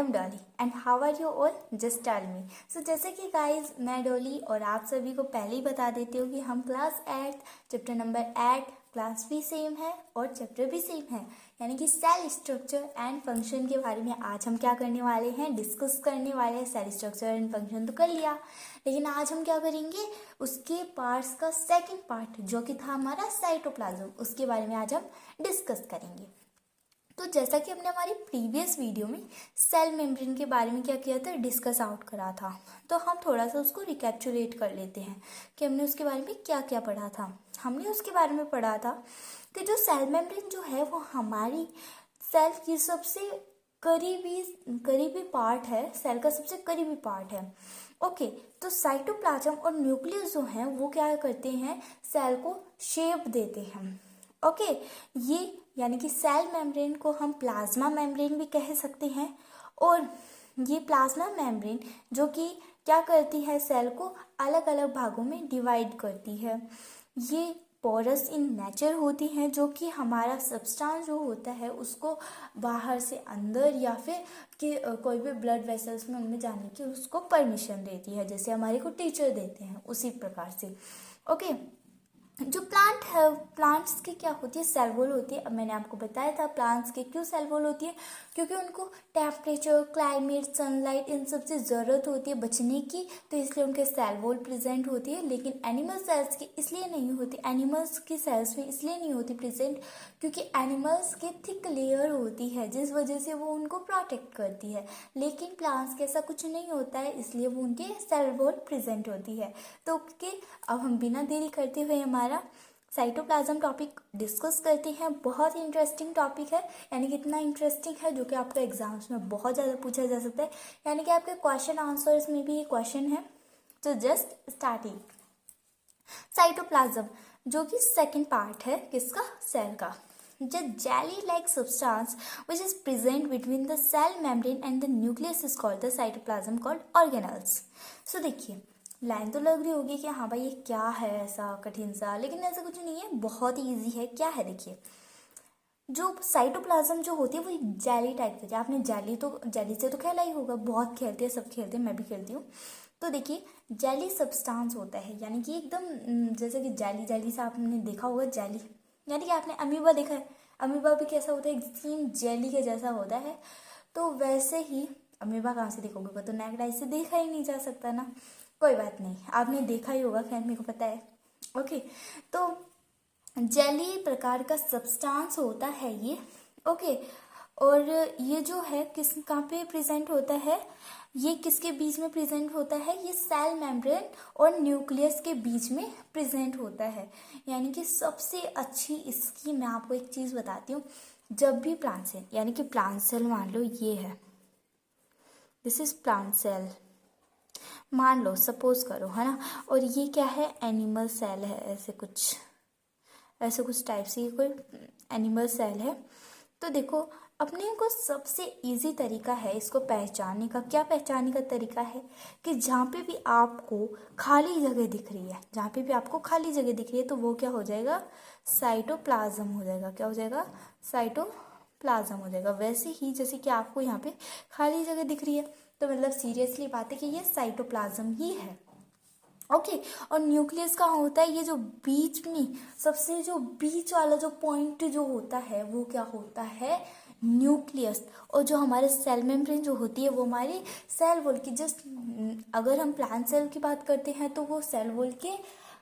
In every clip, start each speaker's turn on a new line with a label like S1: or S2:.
S1: M Dolly and how are you all, just tell me. So जैसे कि guys मैं डॉली और आप सभी को पहले ही बता देती हूँ कि हम क्लास 8 चैप्टर नंबर 8 क्लास भी सेम है और चैप्टर भी सेम है, यानी कि सेल स्ट्रक्चर एंड फंक्शन के बारे में आज हम क्या करने वाले हैं, डिस्कस करने वाले हैं। सेल स्ट्रक्चर एंड फंक्शन तो कर लिया, लेकिन आज हम क्या करेंगे, उसके पार्ट्स का सेकंड पार्ट जो कि था हमारा साइटोप्लाज्म, उसके बारे में आज हम डिस्कस करेंगे। तो जैसा कि हमने हमारी प्रीवियस वीडियो में सेल मेम्ब्रेन के बारे में क्या किया था, डिस्कस आउट करा था, तो हम थोड़ा सा उसको रिकैप्चुलेट कर लेते हैं कि हमने उसके बारे में क्या क्या पढ़ा था। हमने उसके बारे में पढ़ा था कि जो सेल मेम्ब्रेन जो है वो हमारी सेल की सबसे करीबी पार्ट है, सेल का सबसे करीबी पार्ट है। ओके, तो साइटोप्लाज्म और न्यूक्लियस जो हैं वो क्या करते हैं, सेल को शेप देते हैं। ओके, ये यानी कि सेल मेम्ब्रेन को हम प्लाज्मा मेम्ब्रेन भी कह सकते हैं। और ये प्लाज्मा मेम्ब्रेन जो कि क्या करती है, सेल को अलग अलग भागों में डिवाइड करती है। ये पोरस इन नेचर होती हैं, जो कि हमारा सब्सटेंस जो होता है उसको बाहर से अंदर या फिर कि कोई भी ब्लड वेसल्स में उनमें जाने की उसको परमिशन देती है, जैसे हमारे को टीचर देते हैं उसी प्रकार से। ओके, जो प्लांट है, प्लांट्स की क्या होती है, सेल वॉल होती है। अब मैंने आपको बताया था प्लांट्स की क्यों सेल वॉल होती है, क्योंकि उनको टेम्परेचर, क्लाइमेट, सनलाइट इन सब से ज़रूरत होती है बचने की, तो इसलिए उनके सेल वॉल प्रेजेंट होती है। लेकिन एनिमल सेल्स की इसलिए नहीं होती, एनिमल्स की सेल्स में इसलिए नहीं होती प्रेजेंट क्योंकि एनिमल्स की थिक लेयर होती है, जिस वजह से वो उनको प्रोटेक्ट करती है। लेकिन प्लांट्स के ऐसा कुछ नहीं होता है, इसलिए वो उनके सेल वॉल प्रेजेंट होती है। तो ओके, अब हम बिना देरी करते हुए हमारा साइटोप्लाज्म टॉपिक डिस्कस करते हैं। बहुत ही इंटरेस्टिंग टॉपिक है, यानी कि इतना इंटरेस्टिंग है जो कि आपको एग्जाम्स में बहुत ज़्यादा पूछा जा सकता है, यानी कि आपके क्वेश्चन आंसर्स में भी ये क्वेश्चन है। तो जस्ट स्टार्टिंग साइटोप्लाज्म जो कि सेकंड पार्ट है किसका, सेल का। The jelly-like substance which is present between the cell membrane and the nucleus is called the cytoplasm called organelles. So देखिए, लाइन तो लग रही होगी कि हाँ भाई ये क्या है ऐसा कठिन सा, लेकिन ऐसा कुछ नहीं है, बहुत ही ईजी है। क्या है, देखिए, जो साइटोप्लाज्म जो होती है वो जेली टाइप होती है। आपने जेली से तो खेला ही होगा, बहुत खेलते हैं, सब खेलते हैं, मैं भी खेलती हूँ। तो देखिए, जेली सब्सटेंस होता है, यानी कि एकदम जैसे कि जेली से आपने देखा होगा, जेली यानी कि आपने अमीबा देखा है, अमीबा भी कैसा होता है, सेम जेली के जैसा होता है। तो वैसे ही अमीबा कहाँ से देखोगे, वो तो नेक्ड आई से देखा ही नहीं जा सकता ना। कोई बात नहीं, आपने देखा ही होगा, खैर मेरे को पता है। ओके, तो जेली प्रकार का सब्सटेंस होता है ये। ओके, और ये जो है किस कहाँ पे प्रेजेंट होता है, ये किसके बीच में प्रेजेंट होता है, ये सेल मेम्ब्रेन और न्यूक्लियस के बीच में प्रेजेंट होता है। यानी कि सबसे अच्छी इसकी मैं आपको एक चीज़ बताती हूँ, जब भी प्लांट सेल, यानी कि प्लांट सेल मान लो ये है, दिस इज प्लांट सेल, मान लो सपोज करो, है ना, और ये क्या है, एनिमल सेल है, ऐसे कुछ टाइप से ये कोई एनिमल सेल है। तो देखो, अपने को सबसे इजी तरीका है इसको पहचानने का, क्या पहचानने का तरीका है कि जहाँ पे भी आपको खाली जगह दिख रही है, जहाँ पे भी आपको खाली जगह दिख रही है, तो वो क्या हो जाएगा, साइटोप्लाज्म हो जाएगा। क्या हो जाएगा, साइटोप्लाज्म हो जाएगा। वैसे ही जैसे कि आपको यहाँ पे खाली जगह दिख रही है, तो मतलब सीरियसली बात है कि ये साइटोप्लाज्म ही है। ओके, और न्यूक्लियस कहाँ होता है, ये जो बीच में सबसे जो बीच वाला जो पॉइंट जो होता है वो क्या होता है, न्यूक्लियस। और जो हमारे सेल मेम्ब्रेन जो होती है वो हमारी सेल वॉल की जस्ट, अगर हम प्लांट सेल की बात करते हैं तो वो सेल वॉल के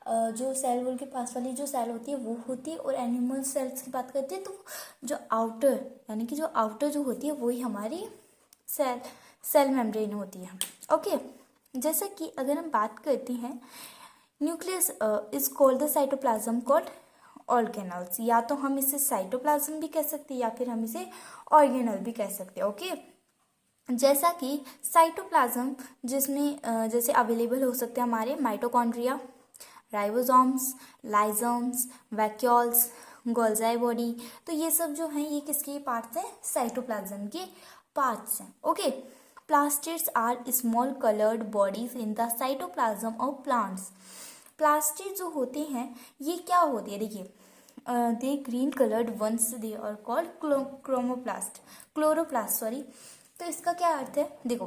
S1: जो सेल वॉल के पास वाली जो सेल होती है वो होती है, और एनिमल सेल्स की बात करते हैं तो जो आउटर, यानी कि जो आउटर जो होती है वही हमारी सेल मेम्ब्रेन होती है। ओके, जैसा कि अगर हम बात करते हैं, nucleus is called the cytoplasm called organelles. या तो हम इसे साइटोप्लाज्म भी कह सकते हैं या फिर हम इसे ऑर्गेनल भी कह सकते हैं। ओके, जैसा कि साइटोप्लाज्म जिसमें जैसे अवेलेबल हो सकते हैं हमारे mitochondria, ribosomes, lysosomes, vacuoles, Golgi body, तो ये सब जो हैं ये किसके पार्ट्स हैं, साइटोप्लाज्म के पार्ट्स हैं। Okay, plastids are small colored bodies in the cytoplasm of plants. Plastid जो होते हैं ये क्या होते हैं, देखिए, they green coloured ones, they are called chloroplast, तो इसका क्या अर्थ है, देखो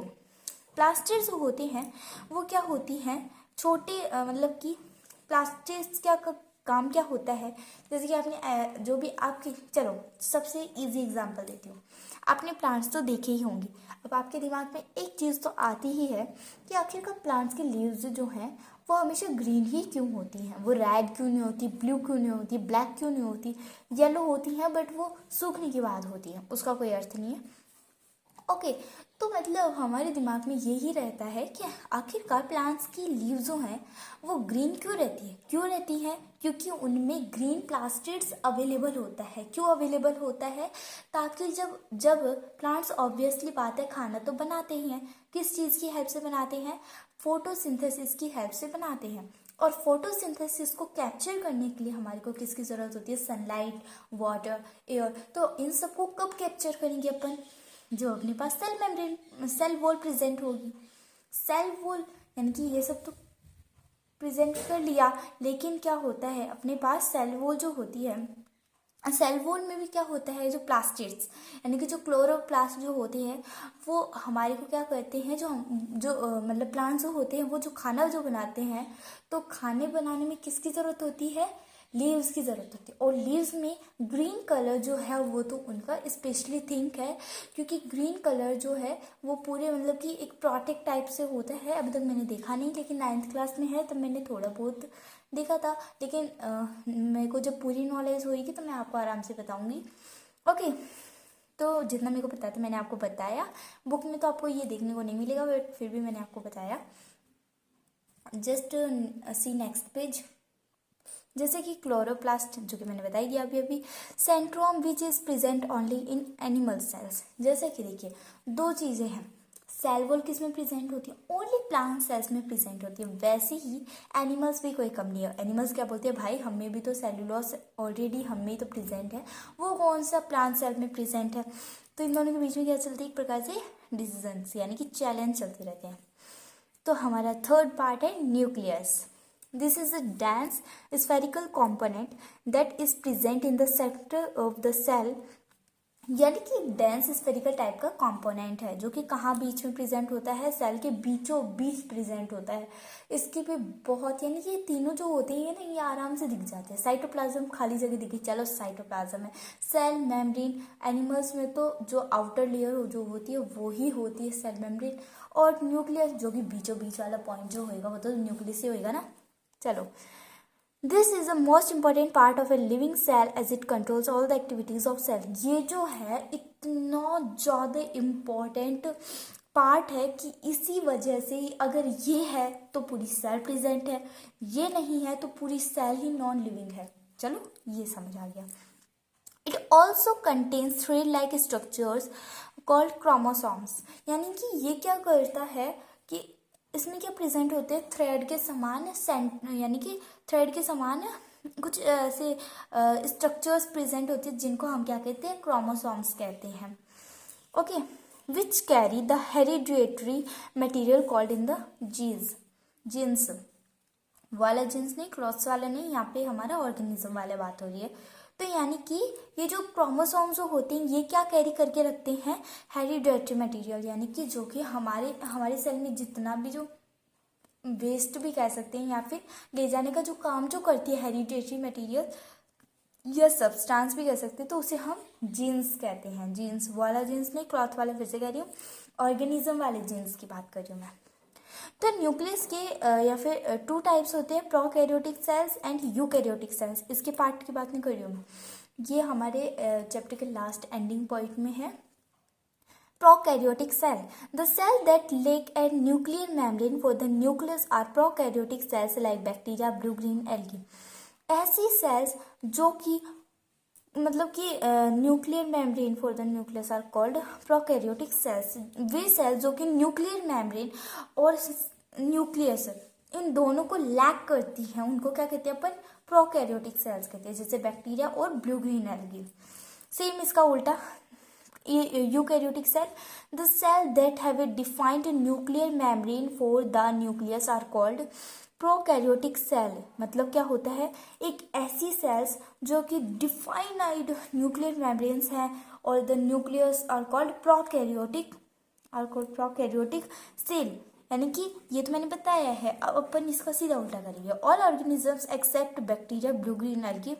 S1: प्लास्टिड्स जो होते हैं वो क्या होती हैं, छोटे मतलब कि प्लास्टिड्स काम क्या होता है, जैसे कि आपने जो भी आपकी, चलो सबसे इजी एग्जांपल देती हूँ, आपने प्लांट्स तो देखे ही होंगे। अब आपके दिमाग में एक चीज़ तो आती ही है कि आखिरकार प्लांट्स के लीव्स जो हैं वो हमेशा ग्रीन ही क्यों होती हैं, वो रेड क्यों नहीं होती, ब्लू क्यों नहीं होती, ब्लैक क्यों नहीं होती, येलो होती हैं बट वो सूखने के बाद होती हैं, उसका कोई अर्थ नहीं है। ओके, तो मतलब हमारे दिमाग में यही रहता है कि आखिरकार प्लांट्स की लीव्स जो हैं वो ग्रीन क्यों रहती है, क्यों रहती हैं, क्योंकि उनमें ग्रीन प्लास्टिड्स अवेलेबल होता है। क्यों अवेलेबल होता है, ताकि जब जब प्लांट्स ऑब्वियसली बात है खाना तो बनाते ही हैं, किस चीज़ की हेल्प से बनाते हैं, फोटोसिंथेसिस की हेल्प से बनाते हैं। और फोटोसिंथेसिस को कैप्चर करने के लिए हमारे को किसकी ज़रूरत होती है, सनलाइट, वाटर, एयर। तो इन सबको कब कैप्चर करेंगे अपन, जो अपने पास cell membrane, cell wall present होगी। सेल वॉल यानी कि ये सब तो प्रेजेंट कर लिया, लेकिन क्या होता है अपने पास सेल वॉल जो होती है, सेल वॉल में भी क्या होता है, जो प्लास्टिड्स यानी कि जो क्लोरोप्लास्ट जो होते हैं वो हमारे को क्या करते हैं, मतलब प्लांट्स जो होते हैं वो जो खाना जो बनाते हैं, तो खाने बनाने में किसकी ज़रूरत होती है, लीव्स की ज़रूरत होती है। और लीव्स में ग्रीन कलर जो है वो तो उनका स्पेशली थिंक है, क्योंकि ग्रीन कलर जो है वो पूरे मतलब कि एक प्रोटेक्ट टाइप से होता है। अभी तक मैंने देखा नहीं, लेकिन 9th क्लास में है तब मैंने थोड़ा बहुत देखा था, लेकिन मेरे को जब पूरी नॉलेज होगी तो मैं आपको आराम से बताऊंगी। ओके, तो जितना मेरे को पता था मैंने आपको बताया। बुक में तो आपको ये देखने को नहीं मिलेगा, बट फिर भी मैंने आपको बताया। Just see next page. जैसे कि क्लोरोप्लास्ट जो कि मैंने बताई दिया अभी अभी, centrosome which is present only in animal cells. जैसे कि देखिए दो चीज़ें हैं, सेल वॉल किस में प्रेजेंट होती है, ओनली प्लांट सेल्स में प्रेजेंट होती है। वैसे ही एनिमल्स भी कोई कम नहीं है। एनिमल्स क्या बोलते हैं, भाई हमें भी तो सेलुलोज ऑलरेडी हम में तो प्रेजेंट है, वो कौन सा प्लांट सेल में प्रेजेंट है। तो इन दोनों के बीच में क्या चलती है, एक प्रकार से डिसीजंस यानी कि चैलेंज चलते रहते हैं। तो हमारा थर्ड पार्ट है nucleus. This is a dense spherical component that is present in the center of the cell, यानी कि डेंस स्फेरिकल टाइप का कंपोनेंट है जो कि कहाँ बीच में प्रेजेंट होता है, सेल के बीचों बीच प्रेजेंट होता है। इसकी भी बहुत यानी कि ये तीनों जो होते हैं ना, ये आराम से दिख जाते हैं। साइटोप्लाज्म खाली जगह दिखी, चलो साइटोप्लाज्म है, सेल मेम्ब्रेन, एनिमल्स में तो जो आउटर लेयर जो होती है वो ही होती है सेल मेम्ब्रेन, और न्यूक्लियस जो कि बीचों बीच वाला पॉइंट जो होएगा वो तो न्यूक्लियस ही होएगा ना। चलो, this is the most important part of a living cell as it controls all the activities of cell. ये जो है इतना ज़्यादा इम्पॉर्टेंट पार्ट है कि इसी वजह से ही अगर ये है तो पूरी सेल प्रेजेंट है, ये नहीं है तो पूरी सेल ही नॉन लिविंग है। चलो ये समझ आ गया। It also contains thread like structures called chromosomes, यानी कि ये क्या करता है कि इसमें क्या प्रेजेंट होते हैं, थ्रेड के समान यानी कि थ्रेड के समान कुछ ऐसे स्ट्रक्चर्स प्रेजेंट होते हैं जिनको हम क्या कहते हैं, क्रोमोसोम्स कहते हैं। Okay, which carry the hereditary material called in the genes वाला जीन्स नहीं, क्लॉथ्स वाला नहीं, यहाँ पे हमारा ऑर्गेनिज्म वाला बात हो रही है। तो यानी कि ये जो क्रोमोसोम्स जो होते हैं ये क्या कैरी करके रखते हैं, हेरिडिटरी मटेरियल, यानी कि जो कि हमारे सेल में जितना भी जो वेस्ट भी कह सकते हैं या फिर ले जाने का जो काम जो करती है हेरिडिटरी मटेरियल या सब्सटेंस भी कह सकते हैं, तो उसे हम जीन्स कहते हैं। जीन्स वाला जीन्स नहीं, क्लॉथ वाला, फिर से कह रही हूँ, ऑर्गेनिज्म वाले जीन्स की बात कर रही हूँ मैं। तो न्यूक्लियस के या फिर 2 टाइप्स होते हैं, prokaryotic cells and eukaryotic cells. इसके पार्ट की बात नहीं कर रही हूँ मैं, ये हमारे चैप्टर के लास्ट एंडिंग पॉइंट में है। Prokaryotic cell, the cell that lack a nuclear membrane for the nucleus are prokaryotic cells like bacteria, blue green algae. ऐसी सेल्स जो कि मतलब कि nuclear membrane for the nucleus are called prokaryotic cells. वे cells जो कि nuclear membrane और nucleus इन दोनों को लैक करती हैं, उनको क्या कहते हैं अपन, प्रोकैरियोटिक सेल्स कहते हैं, जैसे बैक्टीरिया और ब्लू ग्रीन एल्गी। सेम इसका उल्टा eukaryotic cell, the cell that have a defined nuclear membrane for the nucleus are called prokaryotic cell. मतलब क्या होता है, एक ऐसी सेल्स जो कि डिफाइनाइड न्यूक्लियर मेम्ब्रेन्स हैं और the nucleus are called prokaryotic are called prokaryotic cell, यानी कि ये तो मैंने बताया है। अब अपन इसका सीधा उल्टा करेंगे। All organisms except bacteria, blue green algae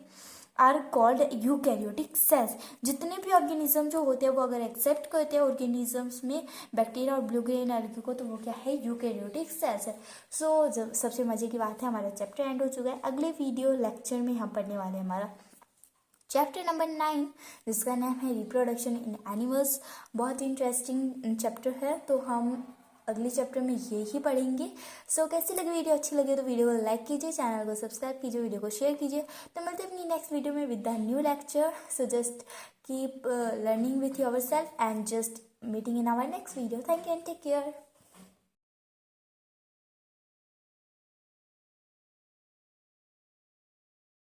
S1: are called eukaryotic cells. जितने भी ऑर्गेनिज्म जो होते हैं वो अगर एक्सेप्ट करते हैं ऑर्गेनिजम्स में बैक्टीरिया और ब्लू ग्रीन एल्गी को, तो वो क्या है, यूकैरियोटिक सेल्स है। सो सबसे मजे की बात है, हमारा चैप्टर एंड हो चुका है। अगले वीडियो लेक्चर में हम पढ़ने वाले हैं हमारा चैप्टर नंबर 9, जिसका नाम है रिप्रोडक्शन इन एनिमल्स। बहुत इंटरेस्टिंग चैप्टर है, तो हम अगले चैप्टर में ये ही पढ़ेंगे। सो कैसी लगी वीडियो? अच्छी लगे तो वीडियो को लाइक कीजिए, चैनल को सब्सक्राइब कीजिए, वीडियो को शेयर कीजिए। तो मिलते हैं अपनी नेक्स्ट वीडियो में with the new lecture. So just keep learning with yourself and just meeting in our next video. Thank you and take care.